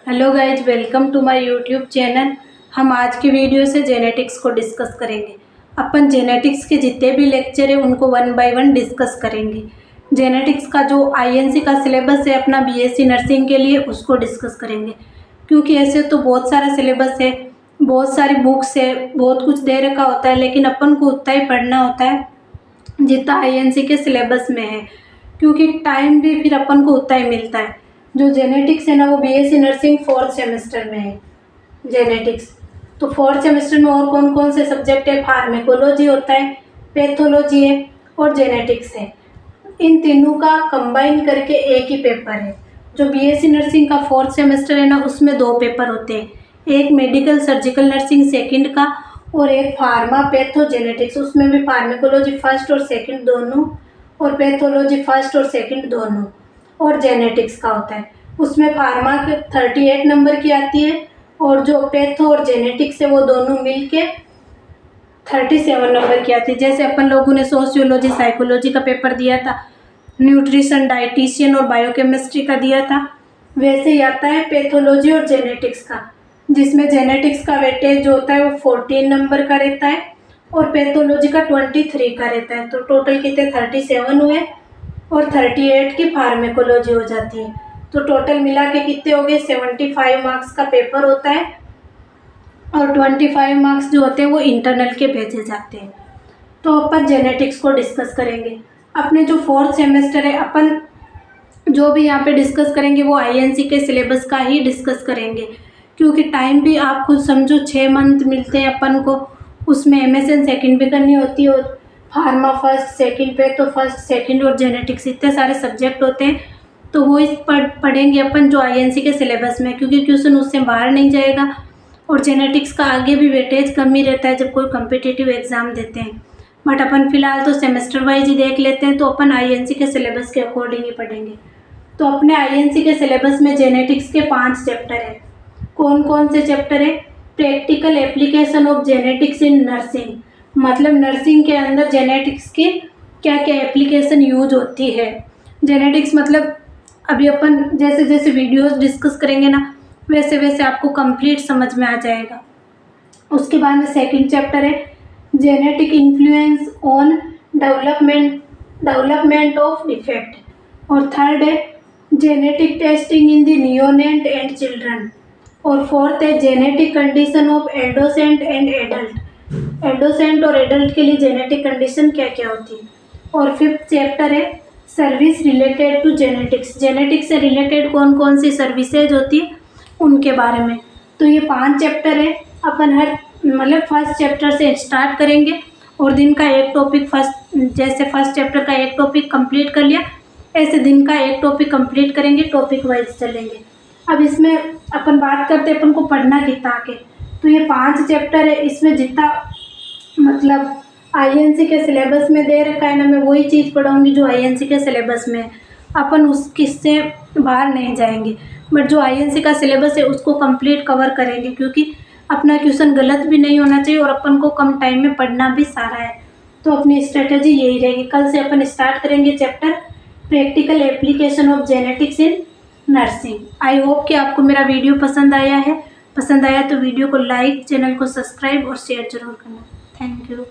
Hello guys, welcome to my YouTube channel. हम आज की वीडियो से जेनेटिक्स को डिस्कस करेंगे। अपन जेनेटिक्स के जितने भी लेक्चर है उनको 1 बाय 1 डिस्कस करेंगे। जेनेटिक्स का जो आईएनसी का सिलेबस है अपना बीएससी नर्सिंग के लिए, उसको डिस्कस करेंगे। क्योंकि ऐसे तो बहुत सारा सिलेबस है, बहुत सारी बुक्स है, बहुत कुछ दे रखा होता है, लेकिन अपन को उतना ही पढ़ना होता है जितना आईएनसी के सिलेबस में है। क्योंकि टाइम भी फिर अपन को उतना ही मिलता है। जो जेनेटिक्स है ना, वो बीएससी नर्सिंग 4th सेमेस्टर में है जेनेटिक्स। तो 4th सेमेस्टर में और कौन कौन से सब्जेक्ट है? फार्मेकोलॉजी होता है, पैथोलॉजी है और जेनेटिक्स है। इन तीनों का कंबाइन करके एक ही पेपर है। जो बीएससी नर्सिंग का 4th सेमेस्टर है ना, उसमें 2 पेपर होते हैं, एक मेडिकल सर्जिकल नर्सिंग सेकंड का और एक फार्मा पैथोजेनेटिक्स। उसमें भी फार्मेकोलॉजी फर्स्ट और सेकंड दोनों और पैथोलॉजी फर्स्ट और सेकंड दोनों और जेनेटिक्स का होता है। उसमें फार्मा के 38 नंबर की आती है और जो पैथो और जेनेटिक्स है वो दोनों मिलके 37 नंबर की आती है। जैसे अपन लोगों ने सोशियोलॉजी साइकोलॉजी का पेपर दिया था, न्यूट्रिशन डाइटिशियन और बायोकेमिस्ट्री का दिया था, वैसे ही आता है पैथोलॉजी और जेनेटिक्स का, जिसमें जेनेटिक्स का वेटेज जो होता है वो 14 नंबर का रहता है और पैथोलॉजी का 23 का रहता है। तो टोटल कितने 37 हुए और 38 की फार्मेकोलॉजी हो जाती है। तो टोटल मिला के कितने हो गए? 75 मार्क्स का पेपर होता है और 25 मार्क्स जो होते हैं वो इंटरनल के भेजे जाते हैं। तो अपन जेनेटिक्स को डिस्कस करेंगे। अपने जो 4th सेमेस्टर है, अपन जो भी यहाँ पे डिस्कस करेंगे वो आईएनसी के सिलेबस का ही डिस्कस करेंगे। क्योंकि टाइम भी आप खुद समझो 6 मंथ मिलते हैं अपन को, उसमें एमएसएन सेकंड भी करनी होती है और फार्मा फर्स्ट सेकंड पे तो फर्स्ट सेकंड और जेनेटिक्स इतने सारे सब्जेक्ट होते हैं। तो वो इस पढ़ेंगे अपन जो आईएनसी के सिलेबस में, क्योंकि क्वेश्चन उससे बाहर नहीं जाएगा। और जेनेटिक्स का आगे भी वेटेज कम ही रहता है जब कोई कम्पिटिटिव एग्ज़ाम देते हैं। बट अपन फिलहाल तो सेमेस्टर वाइज ही देख लेते हैं, तो अपन आईएनसी के सिलेबस के अकॉर्डिंग ही पढ़ेंगे। तो अपने आईएनसी के सिलेबस में जेनेटिक्स के 5 चैप्टर है। कौन कौन से चैप्टर है? Practical application of genetics in nursing, मतलब नर्सिंग के अंदर जेनेटिक्स की क्या क्या एप्लीकेशन यूज होती है। जेनेटिक्स मतलब अभी अपन जैसे जैसे वीडियोस डिस्कस करेंगे ना, वैसे वैसे आपको कंप्लीट समझ में आ जाएगा। उसके बाद में सेकंड चैप्टर है genetic influence on development of defect और थर्ड है genetic testing in the neonate and children और फोर्थ है genetic condition of adolescent and adult. Adolescent और एडल्ट के लिए जेनेटिक कंडीशन क्या क्या होती है। और फिफ्थ चैप्टर है service related to genetics, genetics से रिलेटेड कौन कौन सी सर्विसेज होती है उनके बारे में। तो ये 5 चैप्टर है। अपन हर मतलब फर्स्ट चैप्टर से स्टार्ट करेंगे और दिन का एक टॉपिक जैसे फर्स्ट चैप्टर का एक टॉपिक कंप्लीट कर लिया, ऐसे दिन का एक टॉपिक कंप्लीट करेंगे, टॉपिक वाइज चलेंगे। अब इसमें अपन बात करते हैं अपन को पढ़ना कितना आगे। तो ये 5 चैप्टर है, इसमें जितना मतलब आईएनसी के सिलेबस में दे रखा है ना, मैं वही चीज़ पढ़ाऊँगी जो आईएनसी के सिलेबस में है। अपन उस किससे बाहर नहीं जाएंगे, बट जो आईएनसी का सिलेबस है उसको कंप्लीट कवर करेंगे। क्योंकि अपना क्वेश्चन गलत भी नहीं होना चाहिए और अपन को कम टाइम में पढ़ना भी सारा है। तो अपनी स्ट्रेटजी यही रहेगी। कल से अपन स्टार्ट करेंगे chapter practical application of genetics in nursing. I hope कि आपको मेरा वीडियो पसंद आया है। पसंद आया तो वीडियो को लाइक, चैनल को सब्सक्राइब और शेयर जरूर करना। Thank you.